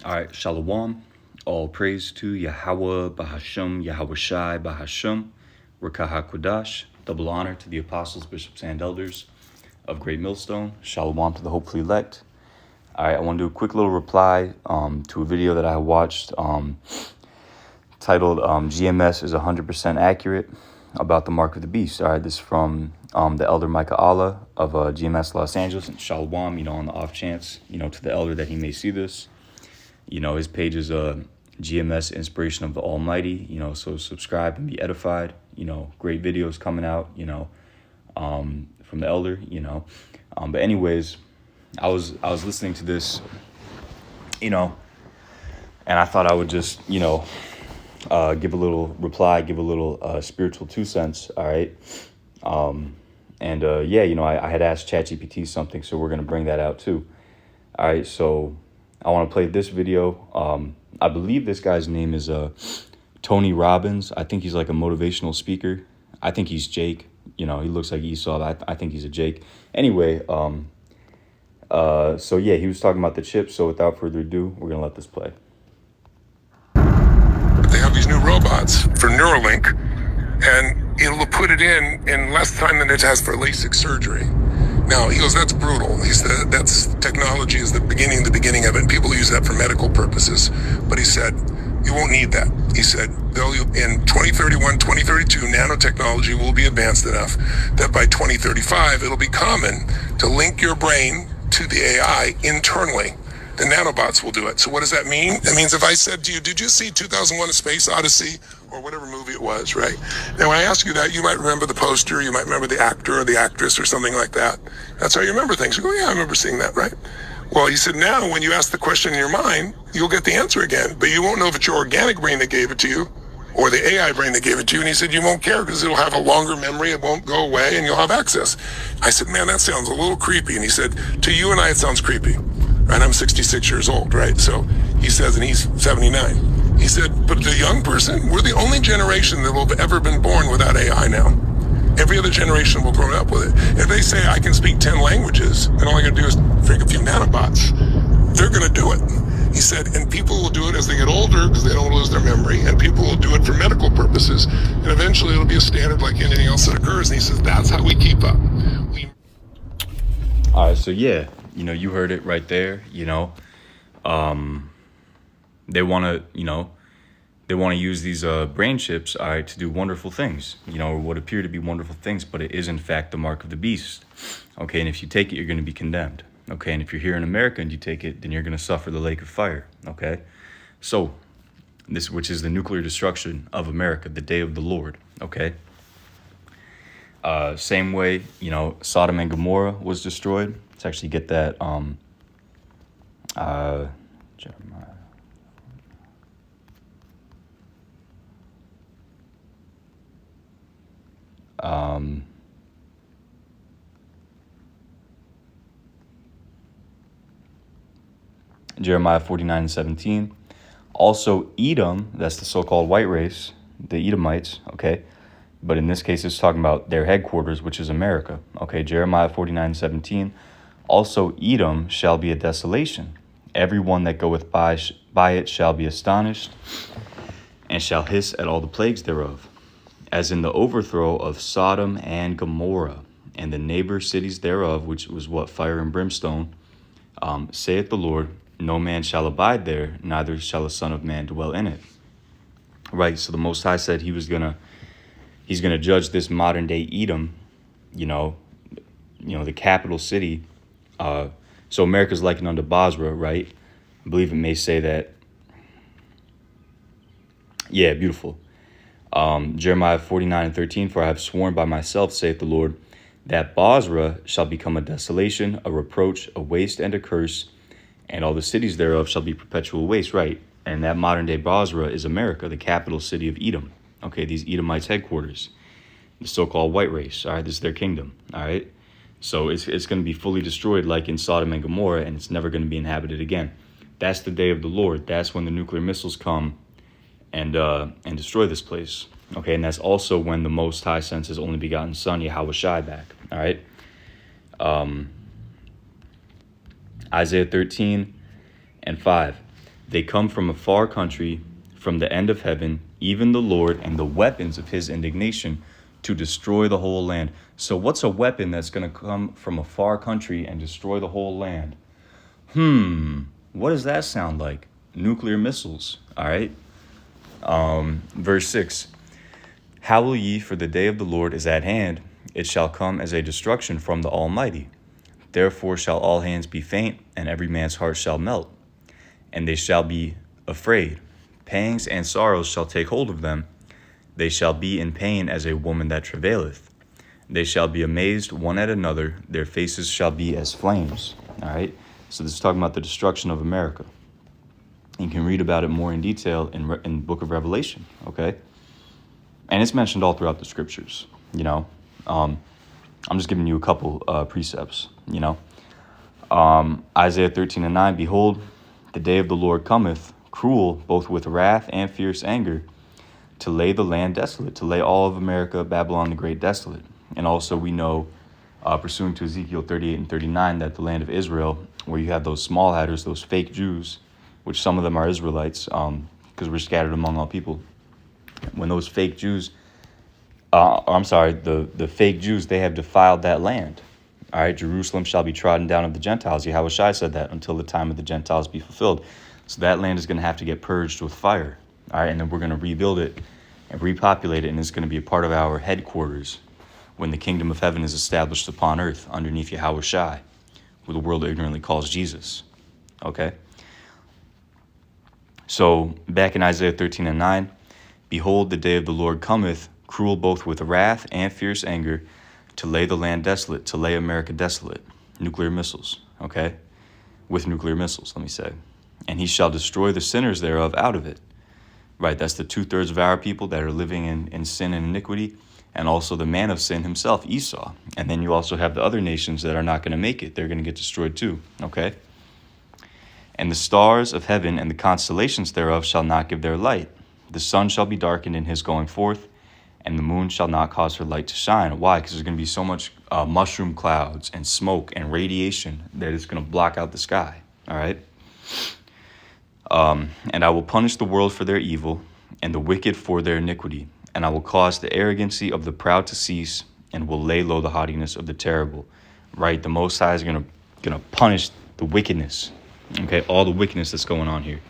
All right, Shalom. All praise to Yahweh, Bahashem, Yahweh Shai, Bahashem, Rakaha Kodash. Double honor to the apostles, bishops, and elders of Great Millstone. Shalom to the hopefully elect. All right, I want to do a quick little reply to a video that I watched titled GMS is 100% accurate about the mark of the beast. All right, this is from the elder Micah Allah of GMS Los Angeles, and Shalom, on the off chance, to the elder that he may see this. His page is GMS Inspiration of the Almighty, so subscribe and be edified. Great videos coming out, from the elder, But anyways, I was listening to this, and I thought I would just, give a little reply, give a little spiritual 2 cents, all right? I had asked ChatGPT something, so we're going to bring that out too. All right, so I want to play this video. I believe this guy's name is Tony Robbins. I think he's like a motivational speaker. I think he's Jake. He looks like Esau. I think he's a Jake. Anyway, he was talking about the chip. So without further ado, we're going to let this play. They have these new robots for Neuralink, and it'll put it in less time than it has for LASIK surgery. Now, he goes, that's brutal. He said, that's technology is the beginning of it, and people use that for medical purposes. But he said, you won't need that. He said, in 2031, 2032, nanotechnology will be advanced enough that by 2035, it'll be common to link your brain to the AI internally. The nanobots will do it. So what does that mean? It means if I said to you, did you see 2001 A Space Odyssey or whatever movie it was, right? Now, when I ask you that, you might remember the poster, you might remember the actor or the actress or something like that. That's how you remember things. You go, yeah, I remember seeing that, right? Well, he said, now when you ask the question in your mind, you'll get the answer again, but you won't know if it's your organic brain that gave it to you or the AI brain that gave it to you. And he said, you won't care because it'll have a longer memory, it won't go away, and you'll have access. I said, man, that sounds a little creepy. And he said, to you and I, it sounds creepy. Right, I'm 66 years old, right? So he says, and he's 79. He said, but the young person, we're the only generation that will have ever been born without AI now. Every other generation will grow up with it. If they say I can speak 10 languages and all I gotta do is freak a few nanobots, they're gonna do it. He said, and people will do it as they get older because they don't lose their memory, and people will do it for medical purposes, and eventually it'll be a standard like anything else that occurs. And he says, that's how we keep up. All right, so yeah. You heard it right there, they want to use these brain chips, all right, to do wonderful things, or what appear to be wonderful things, but it is in fact the mark of the beast. Okay, and if you take it, you're going to be condemned. Okay, and if you're here in America and you take it, then you're going to suffer the lake of fire. Okay, so this, which is the nuclear destruction of America, the day of the Lord. Okay. Same way, Sodom and Gomorrah was destroyed. Let's actually get that, Jeremiah. Jeremiah 49:17. Also, Edom, that's the so-called white race, the Edomites, okay? But in this case, it's talking about their headquarters, which is America. Okay, Jeremiah 49:17. Also, Edom shall be a desolation. Everyone that goeth by it shall be astonished, and shall hiss at all the plagues thereof, as in the overthrow of Sodom and Gomorrah, and the neighbor cities thereof, which was what, fire and brimstone, saith the Lord, no man shall abide there, neither shall a son of man dwell in it. Right, so the Most High said he's gonna judge this modern day Edom, the capital city. So America's likened unto Basra, right? I believe it may say that. Yeah, beautiful. Jeremiah 49:13, for I have sworn by myself, saith the Lord, that Basra shall become a desolation, a reproach, a waste, and a curse, and all the cities thereof shall be perpetual waste, right? And that modern day Basra is America, the capital city of Edom. Okay, these Edomites' headquarters, the so-called white race, all right? This is their kingdom, all right? So it's going to be fully destroyed like in Sodom and Gomorrah, and it's never going to be inhabited again. That's the day of the Lord. That's when the nuclear missiles come and destroy this place. Okay, and that's also when the Most High sends his only begotten Son, Yahweh Shai, back, all right? Isaiah 13:5. They come from a far country, from the end of heaven, even the Lord, and the weapons of his indignation to destroy the whole land. So what's a weapon that's going to come from a far country and destroy the whole land? What does that sound like? Nuclear missiles, all right? Verse 6, Howl ye, for the day of the Lord is at hand. It shall come as a destruction from the Almighty. Therefore shall all hands be faint, and every man's heart shall melt. And they shall be afraid. Pangs and sorrows shall take hold of them. They shall be in pain as a woman that travaileth. They shall be amazed one at another. Their faces shall be as flames. All right? So this is talking about the destruction of America. You can read about it more in detail in the book of Revelation, okay? And it's mentioned all throughout the scriptures, you know. I'm just giving you a couple precepts, you know. Isaiah 13:9, Behold, the day of the Lord cometh, cruel, both with wrath and fierce anger, to lay the land desolate, to lay all of America, Babylon the Great, desolate. And also we know, pursuant to Ezekiel 38 and 39, that the land of Israel, where you have those small hatters, those fake Jews, which some of them are Israelites, because we're scattered among all people. When those fake Jews, the fake Jews, they have defiled that land. All right, Jerusalem shall be trodden down of the Gentiles. Yahushua said that, until the time of the Gentiles be fulfilled. So that land is going to have to get purged with fire. All right, and then we're going to rebuild it and repopulate it, and it's going to be a part of our headquarters when the kingdom of heaven is established upon earth underneath Yahushua, who the world ignorantly calls Jesus. Okay? So back in Isaiah 13:9, Behold, the day of the Lord cometh, cruel both with wrath and fierce anger, to lay the land desolate, to lay America desolate. Nuclear missiles, okay? With nuclear missiles, let me say. And he shall destroy the sinners thereof out of it. Right, that's the 2/3 of our people that are living in sin and iniquity, and also the man of sin himself, Esau. And then you also have the other nations that are not going to make it. They're going to get destroyed too, okay? And the stars of heaven and the constellations thereof shall not give their light. The sun shall be darkened in his going forth, and the moon shall not cause her light to shine. Why? Because there's going to be so much mushroom clouds and smoke and radiation that it's going to block out the sky, all right? And I will punish the world for their evil, and the wicked for their iniquity. And I will cause the arrogancy of the proud to cease, and will lay low the haughtiness of the terrible. Right? The Most High is going to punish the wickedness. Okay, all the wickedness that's going on here.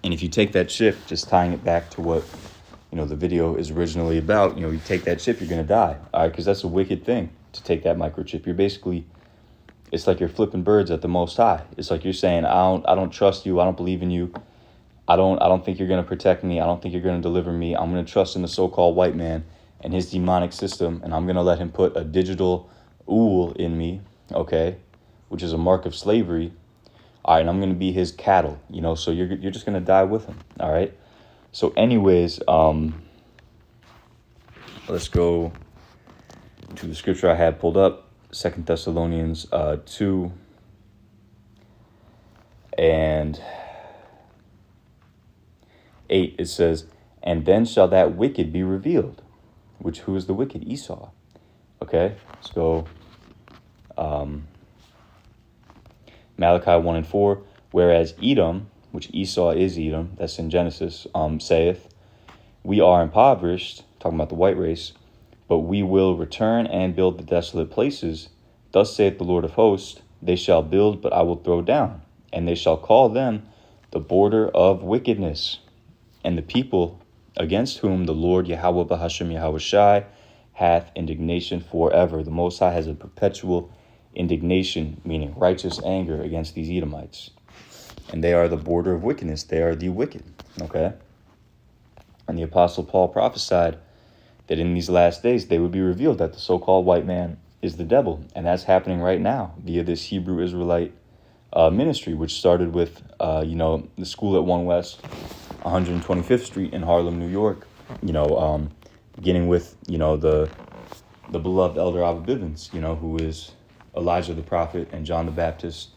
And if you take that chip, just tying it back to what, the video is originally about, you take that chip, you're going to die. All right, because that's a wicked thing to take that microchip. You're basically, it's like you're flipping birds at the Most High. It's like you're saying, I don't trust you. I don't believe in you. I don't think you're going to protect me. I don't think you're going to deliver me. I'm going to trust in the so-called white man and his demonic system, and I'm going to let him put a digital ool in me, okay, which is a mark of slavery. All right, and I'm going to be his cattle, so you're just going to die with him, all right? So anyways, let's go to the scripture I had pulled up, 2 Thessalonians 2 and 8. It says, And then shall that wicked be revealed. Who is the wicked? Esau. Okay, let's go. Malachi 1 and 4, whereas Edom, which Esau is Edom, that's in Genesis, saith, We are impoverished, talking about the white race, but we will return and build the desolate places. Thus saith the Lord of hosts, They shall build, but I will throw down, and they shall call them the border of wickedness, and the people against whom the Lord Yahweh Bahashem Yahushai hath indignation forever. The Most High has a perpetual indignation, meaning righteous anger against these Edomites. And they are the border of wickedness. They are the wicked, okay? And the Apostle Paul prophesied that in these last days they would be revealed that the so-called white man is the devil. And that's happening right now via this Hebrew Israelite ministry, which started with, the school at 1 West, 125th Street in Harlem, New York, beginning with, the beloved Elder Abba Bivens, who is Elijah the prophet and John the Baptist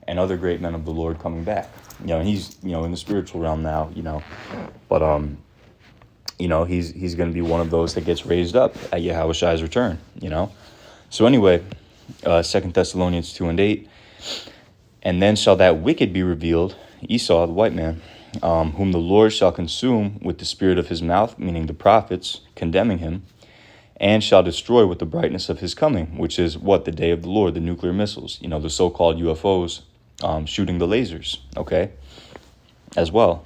and other great men of the Lord coming back. And he's, in the spiritual realm now, but, he's going to be one of those that gets raised up at Yahushua's return, So anyway, 2 Thessalonians 2 and 8, And then shall that wicked be revealed, Esau, the white man, whom the Lord shall consume with the spirit of his mouth, meaning the prophets, condemning him, and shall destroy with the brightness of his coming, which is what? The day of the Lord, the nuclear missiles, the so-called UFOs shooting the lasers, okay, as well.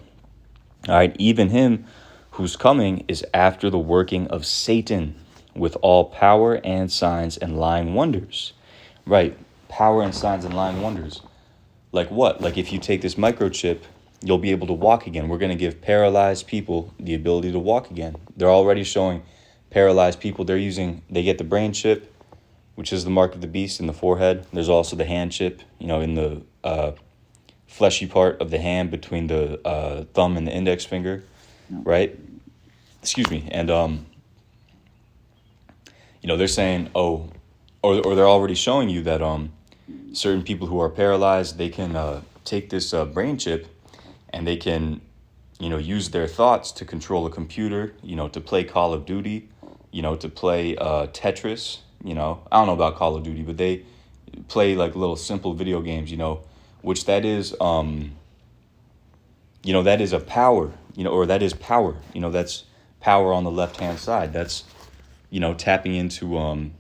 All right, even him whose coming is after the working of Satan with all power and signs and lying wonders. Right, power and signs and lying wonders. Like what? Like if you take this microchip, you'll be able to walk again. We're going to give paralyzed people the ability to walk again. They're already showing paralyzed people. They get the brain chip, which is the mark of the beast in the forehead. There's also the hand chip, in the fleshy part of the hand between the thumb and the index finger, right? Excuse me. And, they're saying, or they're already showing you that certain people who are paralyzed, they can take this brain chip and they can, use their thoughts to control a computer, to play Call of Duty, to play Tetris, I don't know about Call of Duty, but they play like little simple video games, which that is, that is a power, or that is power, that's power on the left-hand side. That's, tapping into,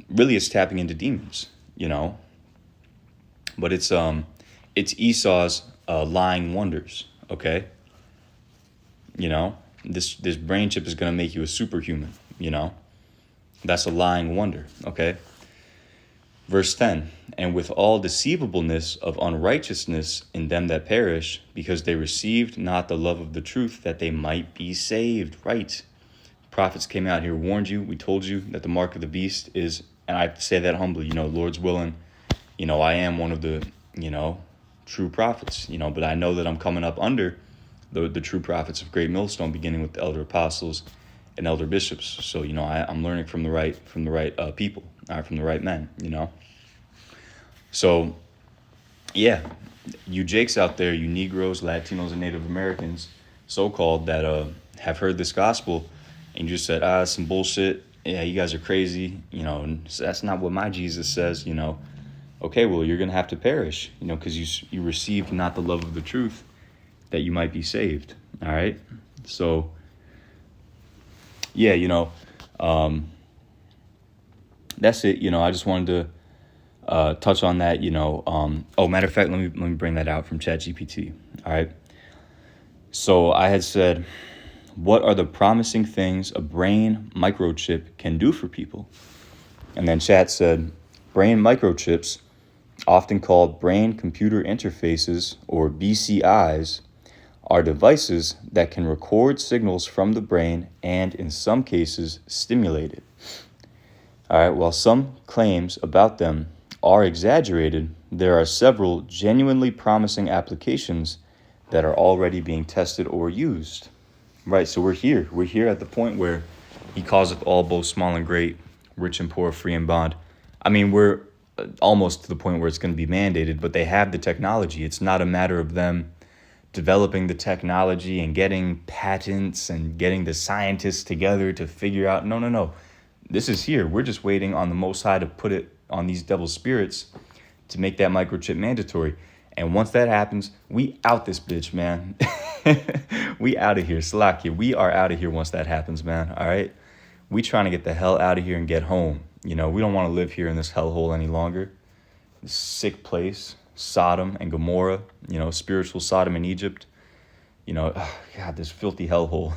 really it's tapping into demons, but it's Esau's lying wonders, okay? This brain chip is going to make you a superhuman, That's a lying wonder, okay? Verse 10, and with all deceivableness of unrighteousness in them that perish, because they received not the love of the truth, that they might be saved. Right. Prophets came out here, warned you. We told you that the mark of the beast is, and I say that humbly, Lord's willing, I am one of the, true prophets, but I know that I'm coming up under the true prophets of Great Millstone, beginning with the elder apostles and elder bishops. So, I'm learning from the right people, from the right men, So, yeah, you Jakes out there, you Negroes, Latinos, and Native Americans, so-called, that have heard this gospel, and you just said, some bullshit. Yeah, you guys are crazy. That's not what my Jesus says. Okay, well, you're gonna have to perish. Because you received not the love of the truth, that you might be saved. All right, so. Yeah, that's it. I just wanted to touch on that. Matter of fact, let me bring that out from ChatGPT. All right. So I had said, what are the promising things a brain microchip can do for people? And then Chat said, brain microchips, often called brain computer interfaces or BCIs, are devices that can record signals from the brain and, in some cases, stimulate it. All right, while some claims about them are exaggerated, there are several genuinely promising applications that are already being tested or used. Right, so we're here. We're here at the point where he causeth all, both small and great, rich and poor, free and bond. I mean, we're almost to the point where it's going to be mandated, but they have the technology. It's not a matter of them developing the technology and getting patents and getting the scientists together to figure out, no. This is here. We're just waiting on the Most High to put it on these devil spirits to make that microchip mandatory. And once that happens, we out this bitch, man. We out of here. Salakia. We are out of here once that happens, man. All right? We trying to get the hell out of here and get home. We don't want to live here in this hellhole any longer. This sick place. Sodom and Gomorrah, spiritual Sodom in Egypt, God, this filthy hellhole.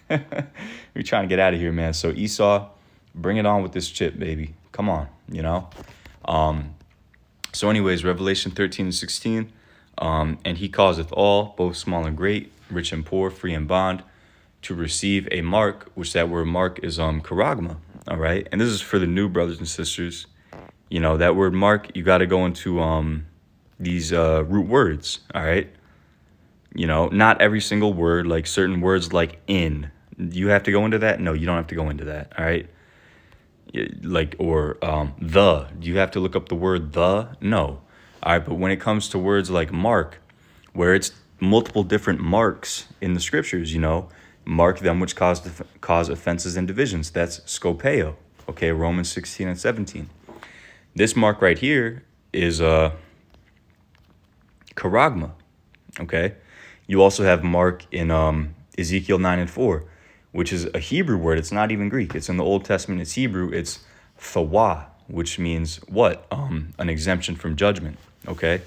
We're trying to get out of here, man. So Esau, bring it on with this chip, baby. Come on, So anyways, Revelation 13:16, and he causeth all, both small and great, rich and poor, free and bond, to receive a mark, which that word mark is charagma, all right? And this is for the new brothers and sisters. That word mark, you got to go into these root words, all right? Not every single word, like certain words like in. You have to go into that? No, you don't have to go into that, all right? Or the. Do you have to look up the word the? No. All right, but when it comes to words like mark, where it's multiple different marks in the scriptures, mark them which cause offenses and divisions. That's scopeo, okay, Romans 16 and 17. This mark right here is charagma. Okay. You also have mark in Ezekiel 9:4, which is a Hebrew word. It's not even Greek. It's in the Old Testament. It's Hebrew. It's thawah, which means what? An exemption from judgment. Okay.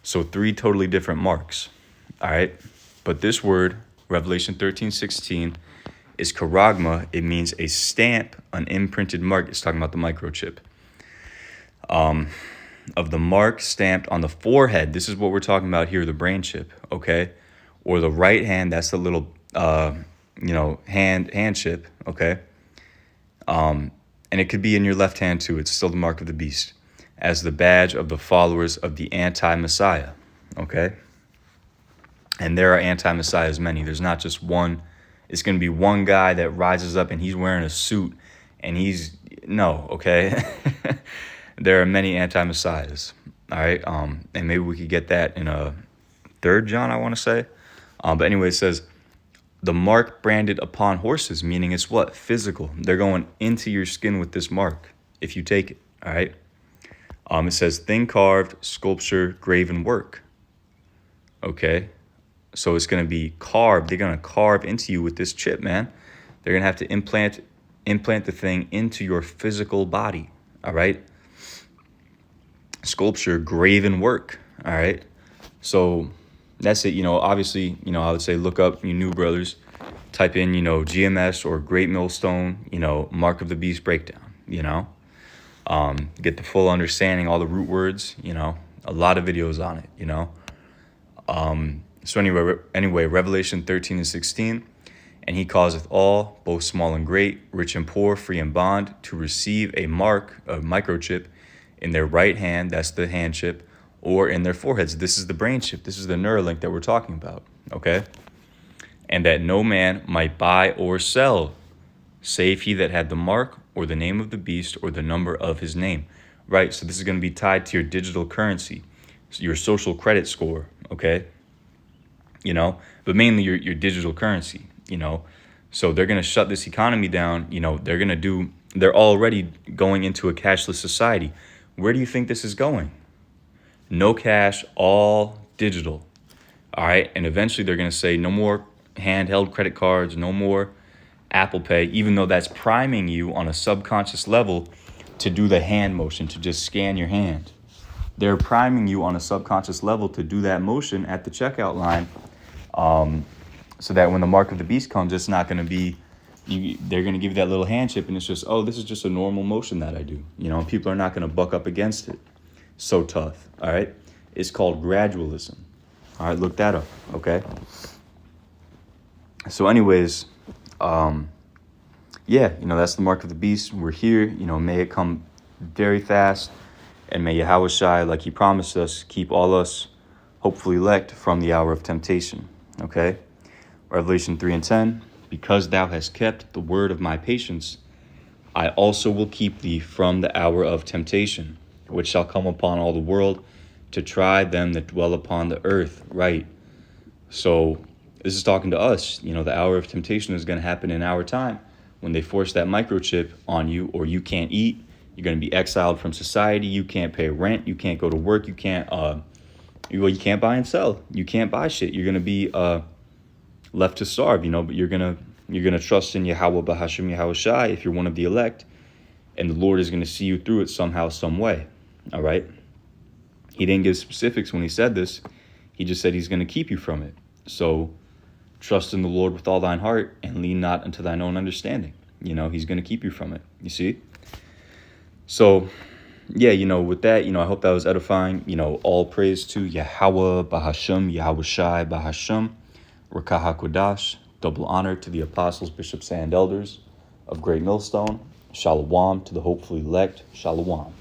So 3 totally different marks. All right. But this word, Revelation 13:16, is charagma. It means a stamp, an imprinted mark. It's talking about the microchip. Of the mark stamped on the forehead. This is what we're talking about here, the brain chip, okay? Or the right hand, that's the little, hand chip, okay? And it could be in your left hand too. It's still the mark of the beast, as the badge of the followers of the anti-Messiah, okay? And there are anti-Messiahs many. There's not just one. It's going to be one guy that rises up and he's wearing a suit and okay? There are many anti-Messiahs, all right? And maybe we could get that in a 3 John, I want to say. But anyway, it says, the mark branded upon horses, meaning it's what? Physical. They're going into your skin with this mark if you take it, all right? It says thin carved, sculpture, graven work, okay? So it's going to be carved. They're going to carve into you with this chip, man. They're going to have to implant the thing into your physical body, all right? Sculpture, graven work, all right? So that's it. Obviously, I would say look up, you new brothers, type in, GMS or Great Millstone, Mark of the Beast breakdown, get the full understanding, all the root words, a lot of videos on it, So anyway, Revelation 13:16, and he causeth all, both small and great, rich and poor, free and bond, to receive a mark, a microchip, in their right hand, that's the hand chip, or in their foreheads. This is the brain chip. This is the Neuralink that we're talking about, okay? And that no man might buy or sell, save he that had the mark or the name of the beast or the number of his name, right? So this is going to be tied to your digital currency, your social credit score, okay? But mainly your digital currency, So they're going to shut this economy down. They're already going into a cashless society. Where do you think this is going? No cash, all digital. All right. And eventually they're going to say no more handheld credit cards, no more Apple Pay, even though that's priming you on a subconscious level to do the hand motion, to just scan your hand. They're priming you on a subconscious level to do that motion at the checkout line, so that when the mark of the beast comes, it's not going to be, they're going to give you that little hand chip and it's just, this is just a normal motion that I do. And people are not going to buck up against it. So tough, all right? It's called gradualism. All right, look that up, okay? So anyways, that's the mark of the beast. We're here, may it come very fast. And may Yahweh Shai, like he promised us, keep all us hopefully elect from the hour of temptation, okay? Revelation 3:10, because thou hast kept the word of my patience, I also will keep thee from the hour of temptation, which shall come upon all the world to try them that dwell upon the earth, right? So this is talking to us. The hour of temptation is going to happen in our time when they force that microchip on you, or you can't eat. You're going to be exiled from society. You can't pay rent. You can't go to work. You can't you can't buy and sell. You can't buy shit. You're going to be left to starve, but you're going to trust in Yahweh Bahasham Yahweh Shai if you're one of the elect, and the Lord is going to see you through it somehow, some way. All right? He didn't give specifics when he said this. He just said he's going to keep you from it. So trust in the Lord with all thine heart and lean not unto thine own understanding. He's going to keep you from it. You see? So, with that, I hope that was edifying. All praise to Yahweh Bahasham, Yahweh Shai Bahasham, Rakah HaKodash. Double honor to the apostles, bishops, and elders of Great Millstone. Shalom to the hopefully elect. Shalom.